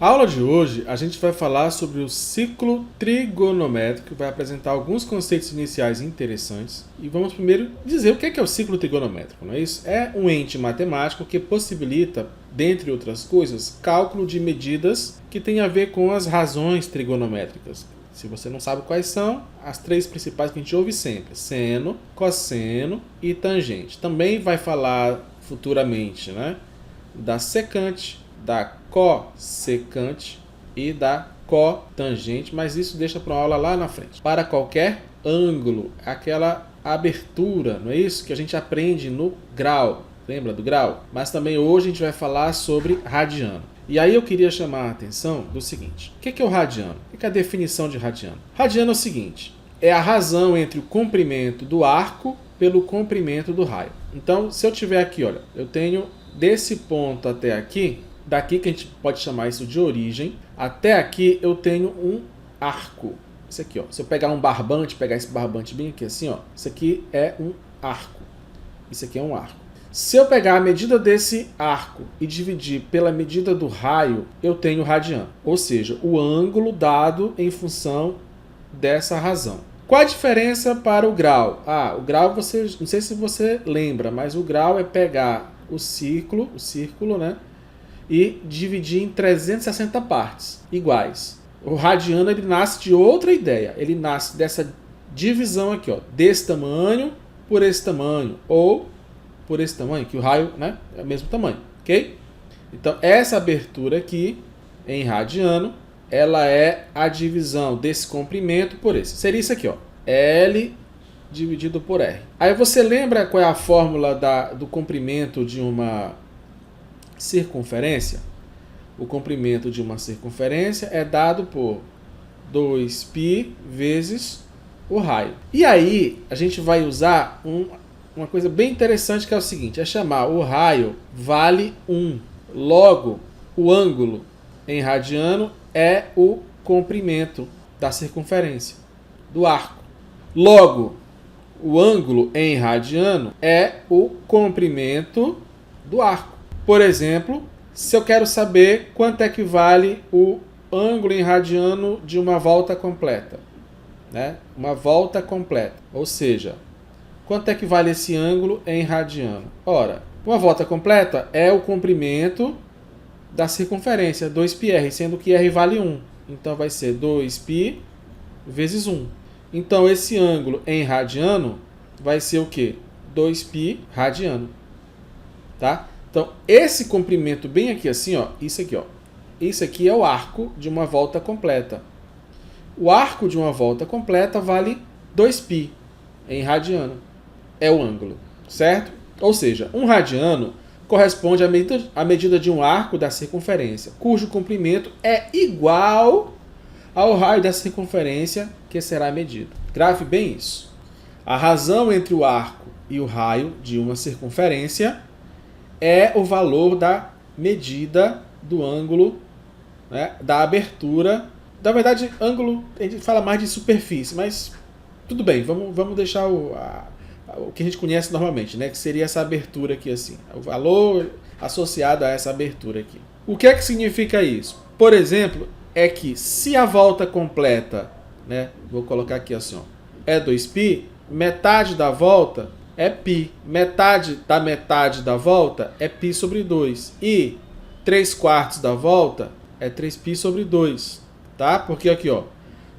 A aula de hoje a gente vai falar sobre o ciclo trigonométrico, vai apresentar alguns conceitos iniciais interessantes e vamos primeiro dizer o que é o ciclo trigonométrico, não é isso? É um ente matemático que possibilita, dentre outras coisas, cálculo de medidas que tem a ver com as razões trigonométricas. Se você não sabe quais são, as três principais que a gente ouve sempre: seno, cosseno e tangente. Também vai falar futuramente, né, da secante, da cossecante e da cotangente, mas isso deixa para uma aula lá na frente. Para qualquer ângulo, aquela abertura, não é isso? Que a gente aprende no grau, lembra do grau? Mas também hoje a gente vai falar sobre radiano. E aí eu queria chamar a atenção do seguinte: o que é o radiano? O que é a definição de radiano? Radiano é o seguinte: é a razão entre o comprimento do arco pelo comprimento do raio. Então, se eu tiver aqui, olha, eu tenho desse ponto até aqui, daqui que a gente pode chamar isso de origem, até aqui eu tenho um arco. Isso aqui, ó. Se eu pegar um barbante, pegar esse barbante bem aqui assim, ó, isso aqui é um arco. Isso aqui é um arco. Se eu pegar a medida desse arco e dividir pela medida do raio, eu tenho radiano. Ou seja, o ângulo dado em função dessa razão. Qual a diferença para o grau? O grau, você, não sei se você lembra, mas o grau é pegar o círculo, né, e dividir em 360 partes iguais. O radiano, ele nasce de outra ideia. Ele nasce dessa divisão aqui, ó, desse tamanho por esse tamanho, ou por esse tamanho, que o raio, né, é o mesmo tamanho, ok? Então, essa abertura aqui, em radiano, ela é a divisão desse comprimento por esse. Seria isso aqui, ó, L dividido por R. Aí você lembra qual é a fórmula do comprimento de uma circunferência? O comprimento de uma circunferência é dado por 2π vezes o raio. E aí, a gente vai usar uma coisa bem interessante, que é o seguinte: é chamar o raio vale 1. Logo, o ângulo em radiano é o comprimento da circunferência do arco. Logo, o ângulo em radiano é o comprimento do arco. Por exemplo, se eu quero saber quanto é que vale o ângulo em radiano de uma volta completa, né? Uma volta completa. Ou seja, quanto é que vale esse ângulo em radiano? Ora, uma volta completa é o comprimento da circunferência, 2πr, sendo que r vale 1. Então vai ser 2π vezes 1. Então esse ângulo em radiano vai ser o quê? 2π radiano. Tá? Então esse comprimento bem aqui assim, ó, isso aqui, ó. Isso aqui é o arco de uma volta completa. O arco de uma volta completa vale 2π em radiano. É o ângulo, certo? Ou seja, um radiano corresponde à medida de um arco da circunferência, cujo comprimento é igual ao raio da circunferência que será medido. Grave bem isso. A razão entre o arco e o raio de uma circunferência é o valor da medida do ângulo, né, da abertura. Na verdade, ângulo, a gente fala mais de superfície, mas tudo bem, vamos deixar o que a gente conhece normalmente, né, que seria essa abertura aqui assim, o valor associado a essa abertura aqui. O que é que significa isso? Por exemplo, é que se a volta completa, né, vou colocar aqui assim, ó, é 2π, metade da volta é π, metade da volta é π sobre 2, e 3/4 da volta é 3π sobre 2, tá? Porque aqui, ó,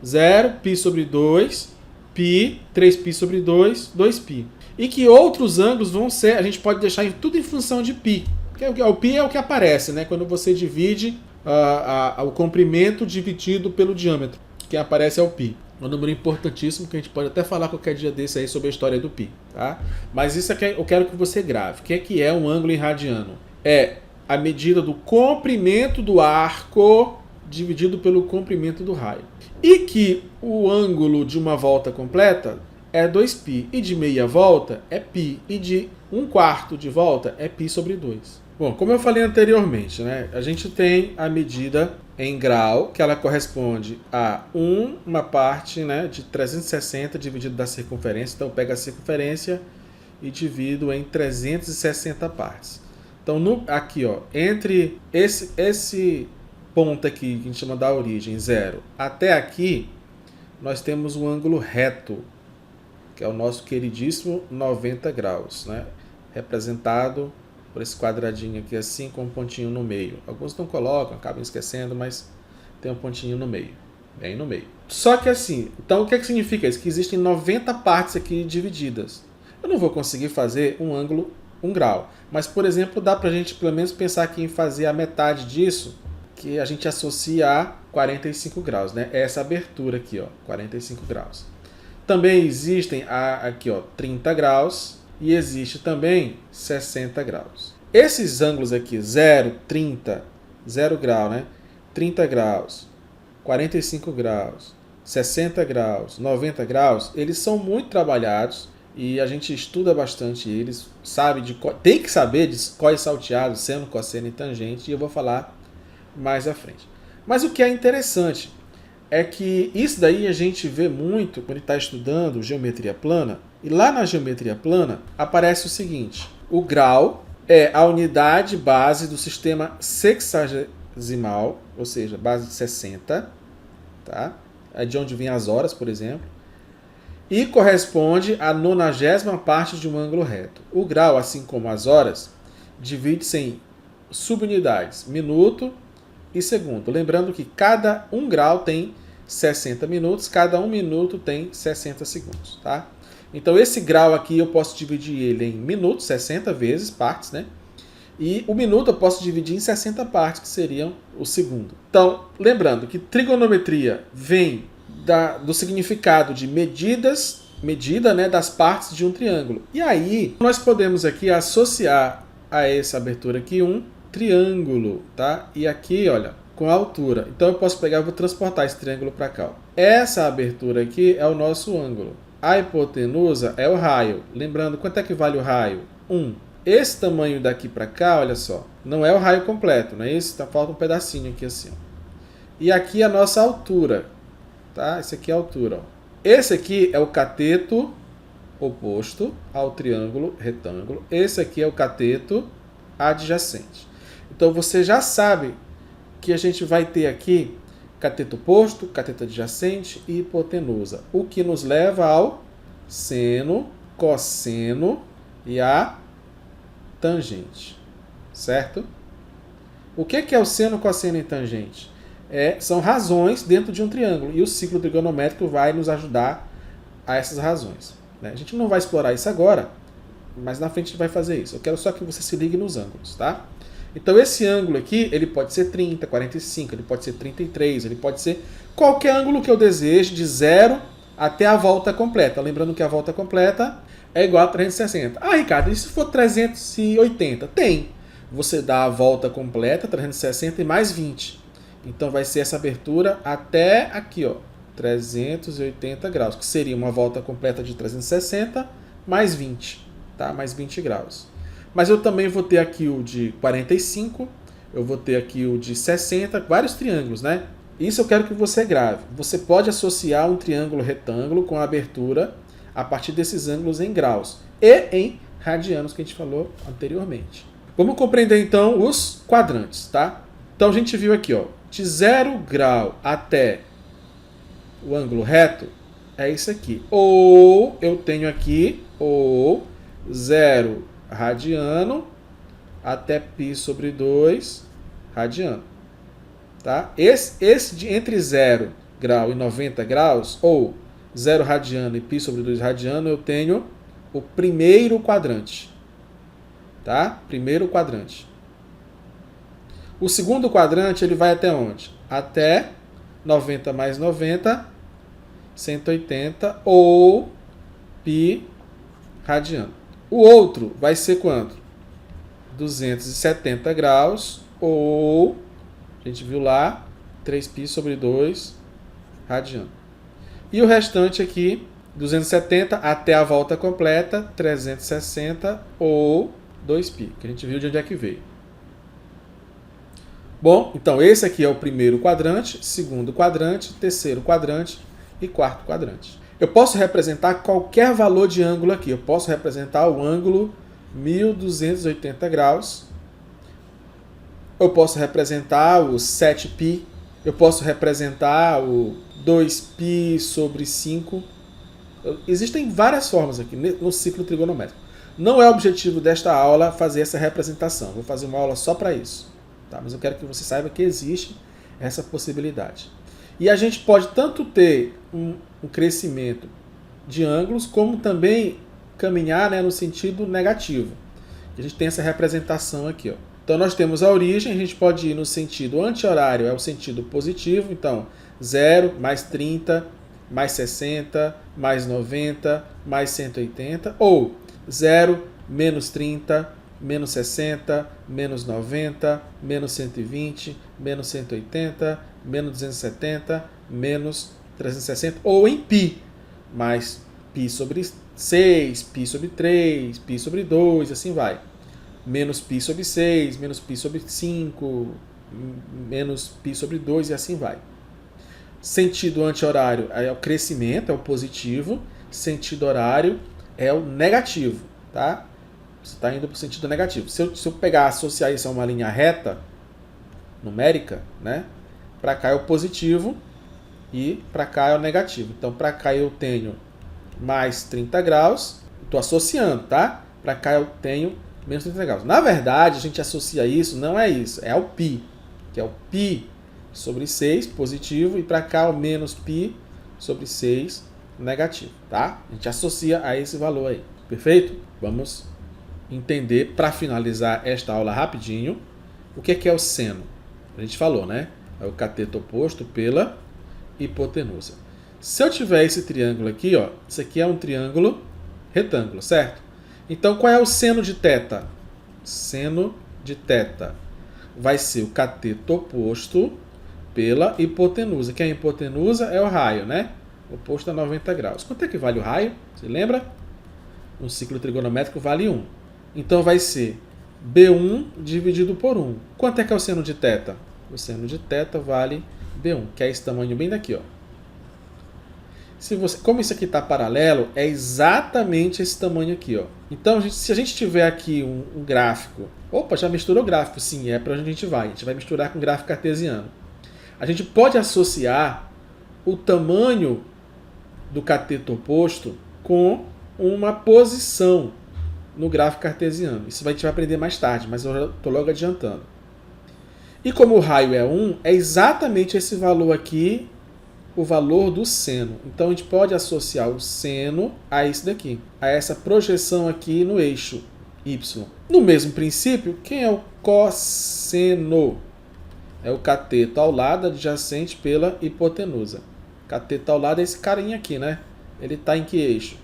0, π sobre 2, π, 3π sobre 2, 2π. E que outros ângulos vão ser, a gente pode deixar tudo em função de π. O π é o que aparece, né, quando você divide o comprimento dividido pelo diâmetro. Quem aparece é o π. Um número importantíssimo que a gente pode até falar qualquer dia desse aí sobre a história do π. Tá? Mas isso aqui eu quero que você grave. O que é um ângulo em radiano? É a medida do comprimento do arco dividido pelo comprimento do raio. E que o ângulo de uma volta completa é 2π, e de meia volta é π, e de 1/4 de volta é π sobre 2. Bom, como eu falei anteriormente, né, a gente tem a medida em grau, que ela corresponde a uma parte, né, de 360 dividido da circunferência. Então, eu pego a circunferência e divido em 360 partes. Então, aqui, ó, entre esse ponta aqui, que a gente chama da origem, 0, até aqui, nós temos um ângulo reto, que é o nosso queridíssimo 90 graus, né? Representado por esse quadradinho aqui assim, com um pontinho no meio. Alguns não colocam, acabam esquecendo, mas tem um pontinho no meio, bem no meio. Só que assim, então o que significa isso? Que existem 90 partes aqui divididas. Eu não vou conseguir fazer um ângulo 1 grau, mas, por exemplo, dá pra gente pelo menos pensar aqui em fazer a metade disso, que a gente associa a 45 graus, né? Essa abertura aqui, ó, 45 graus. Também existem aqui, ó, 30 graus e existe também 60 graus. Esses ângulos aqui, 0, 30, 0 grau, né? 30 graus, 45 graus, 60 graus, 90 graus, eles são muito trabalhados e a gente estuda bastante eles, tem que saber de cós salteado, seno, cosseno e tangente, e eu vou falar mais à frente. Mas o que é interessante é que isso daí a gente vê muito quando está estudando geometria plana, e lá na geometria plana aparece o seguinte: o grau é a unidade base do sistema sexagesimal, ou seja, base de 60, tá? É de onde vêm as horas, por exemplo, e corresponde à 90ª parte de um ângulo reto. O grau, assim como as horas, divide-se em subunidades, minuto e segundo. Lembrando que cada 1 grau tem 60 minutos, cada 1 minuto tem 60 segundos, tá? Então esse grau aqui eu posso dividir ele em minutos, 60 vezes, partes, né? E o minuto eu posso dividir em 60 partes, que seriam o segundo. Então, lembrando que trigonometria vem do significado de medida, né, das partes de um triângulo. E aí, nós podemos aqui associar a essa abertura aqui um triângulo, tá? E aqui, olha, com a altura. Então eu posso pegar e vou transportar esse triângulo para cá. Ó. Essa abertura aqui é o nosso ângulo. A hipotenusa é o raio. Lembrando, quanto é que vale o raio? 1. Esse tamanho daqui para cá, olha só, não é o raio completo, não é isso? Falta um pedacinho aqui assim. Ó. E aqui a nossa altura, tá? Esse aqui é a altura. Ó. Esse aqui é o cateto oposto ao triângulo retângulo. Esse aqui é o cateto adjacente. Então você já sabe que a gente vai ter aqui cateto oposto, cateto adjacente e hipotenusa, o que nos leva ao seno, cosseno e a tangente, certo? O que é o seno, cosseno e tangente? São razões dentro de um triângulo, e o ciclo trigonométrico vai nos ajudar a essas razões. Né? A gente não vai explorar isso agora, mas na frente a gente vai fazer isso. Eu quero só que você se ligue nos ângulos, tá? Então esse ângulo aqui, ele pode ser 30, 45, ele pode ser 33, ele pode ser qualquer ângulo que eu deseje, de 0 até a volta completa. Lembrando que a volta completa é igual a 360. Ah, Ricardo, e se for 380? Tem. Você dá a volta completa, 360 e mais 20. Então vai ser essa abertura até aqui, ó, 380 graus, que seria uma volta completa de 360 mais 20, tá? Mais 20 graus. Mas eu também vou ter aqui o de 45, eu vou ter aqui o de 60, vários triângulos, né? Isso eu quero que você grave. Você pode associar um triângulo retângulo com a abertura a partir desses ângulos em graus e em radianos que a gente falou anteriormente. Vamos compreender então os quadrantes, tá? Então a gente viu aqui, ó, de 0 grau até o ângulo reto é isso aqui. Ou eu tenho aqui, ou 0 radiano até π sobre 2 radiano. Tá? Esse entre 0 grau e 90 graus, ou 0 radiano e π sobre 2 radiano, eu tenho o primeiro quadrante. Tá? Primeiro quadrante. O segundo quadrante, ele vai até onde? Até 90 mais 90, 180, ou π radiano. O outro vai ser quanto? 270 graus, ou, a gente viu lá, 3π sobre 2 radiano. E o restante aqui, 270 até a volta completa, 360, ou 2π, que a gente viu de onde é que veio. Bom, então esse aqui é o primeiro quadrante, segundo quadrante, terceiro quadrante e quarto quadrante. Eu posso representar qualquer valor de ângulo aqui. Eu posso representar o ângulo 1280 graus Eu posso representar o 7π, eu posso representar o 2π sobre 5. Existem várias formas aqui no ciclo trigonométrico. Não é objetivo desta aula fazer essa representação. Vou fazer uma aula só para isso. Tá? Mas eu quero que você saiba que existe essa possibilidade. E a gente pode tanto ter um crescimento de ângulos, como também caminhar, né, no sentido negativo. A gente tem essa representação aqui. Ó. Então nós temos a origem, a gente pode ir no sentido anti-horário, é o sentido positivo. Então 0, mais 30, mais 60, mais 90, mais 180. Ou 0, menos 30, menos 60, menos 90, menos 120, menos 180, menos 270, menos 360. Ou em π, mais π sobre 6, π sobre 3, π sobre 2, assim vai. Menos π sobre 6, menos π sobre 5, menos π sobre 2 e assim vai. Sentido anti-horário é o crescimento, é o positivo. Sentido horário é o negativo, tá? Você está indo para o sentido negativo. Se eu pegar, associar isso a uma linha reta, numérica, né? Para cá é o positivo e para cá é o negativo. Então, para cá eu tenho mais 30 graus. Estou associando, tá? Para cá eu tenho menos 30 graus. Na verdade, a gente associa isso, não é isso. É o π, que é o π sobre 6, positivo. E para cá o menos π sobre 6, negativo, tá? A gente associa a esse valor aí. Perfeito? Vamos entender, para finalizar esta aula rapidinho, o que é o seno. A gente falou, né? É o cateto oposto pela hipotenusa. Se eu tiver esse triângulo aqui, ó, isso aqui é um triângulo retângulo, certo? Então, qual é o seno de θ? Seno de θ vai ser o cateto oposto pela hipotenusa. Que a hipotenusa é o raio, né? Oposto a 90 graus. Quanto é que vale o raio? Você lembra? Um ciclo trigonométrico vale 1. Então, vai ser B1 dividido por 1. Quanto é que é o seno de θ? O seno de θ vale B1, que é esse tamanho bem daqui, ó. Como isso aqui está paralelo, é exatamente esse tamanho aqui, ó. Então, se a gente tiver aqui um gráfico... Opa, já misturou gráfico? Sim, é para onde a gente vai. A gente vai misturar com gráfico cartesiano. A gente pode associar o tamanho do cateto oposto com uma posição no gráfico cartesiano. Isso a gente vai aprender mais tarde, mas eu já estou logo adiantando. E como o raio é 1, é exatamente esse valor aqui, o valor do seno. Então a gente pode associar o seno a isso daqui, a essa projeção aqui no eixo y. No mesmo princípio, quem é o cosseno? É o cateto ao lado adjacente pela hipotenusa. Cateto ao lado é esse carinha aqui, né? Ele está em que eixo?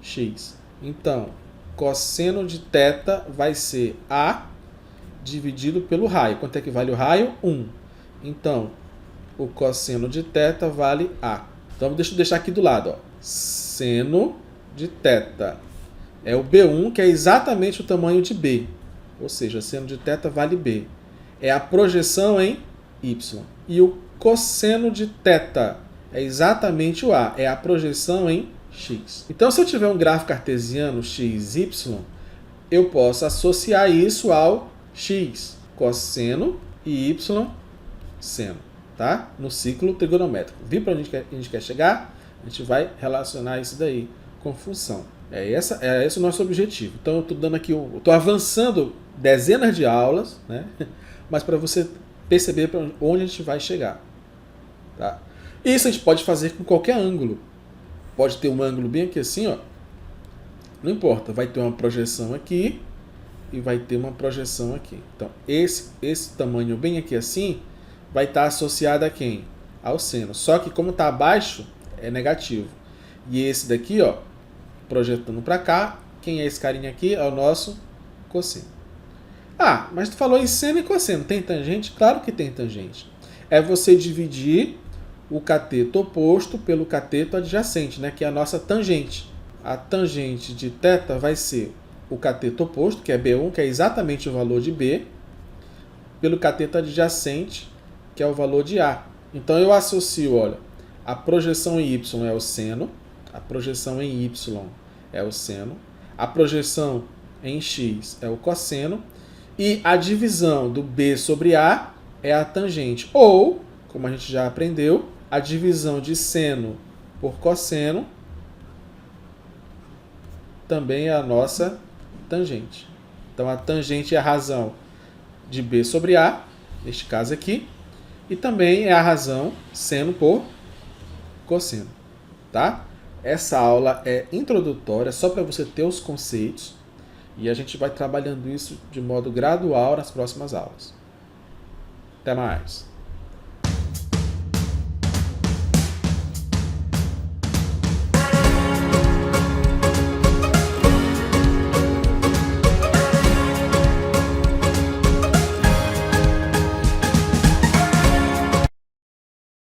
X. Então, cosseno de θ vai ser A dividido pelo raio. Quanto é que vale o raio? 1. Então, o cosseno de θ vale A. Então, deixa eu deixar aqui do lado. Ó. Seno de θ é o B1, que é exatamente o tamanho de B. Ou seja, seno de θ vale B. É a projeção em Y. E o cosseno de θ é exatamente o A. É a projeção em X. Então, se eu tiver um gráfico cartesiano x, y, eu posso associar isso ao x, cosseno, e y, seno. Tá? No ciclo trigonométrico. Viu para onde a gente quer chegar? A gente vai relacionar isso daí com função. É esse o nosso objetivo. Então eu estou dando aqui, estou avançando dezenas de aulas, né? Mas para você perceber para onde a gente vai chegar. Tá? Isso a gente pode fazer com qualquer ângulo. Pode ter um ângulo bem aqui assim, ó. Não importa, vai ter uma projeção aqui e vai ter uma projeção aqui. Então esse tamanho bem aqui assim vai estar associado a quem? Ao seno. Só que como está abaixo, é negativo. E esse daqui, ó, projetando para cá, quem é esse carinha aqui? É o nosso cosseno. Ah, mas tu falou em seno e cosseno. Tem tangente? Claro que tem tangente. É você dividir o cateto oposto pelo cateto adjacente, né, que é a nossa tangente. A tangente de θ vai ser o cateto oposto, que é B1, que é exatamente o valor de B, pelo cateto adjacente, que é o valor de A. Então eu associo, olha, a projeção em Y é o seno, a projeção em Y é o seno, a projeção em X é o cosseno, E a divisão do B sobre A é a tangente. Ou, como a gente já aprendeu, a divisão de seno por cosseno também é a nossa tangente. Então a tangente é a razão de B sobre A, neste caso aqui, e também é a razão seno por cosseno, tá? Essa aula é introdutória, só para você ter os conceitos, e a gente vai trabalhando isso de modo gradual nas próximas aulas. Até mais!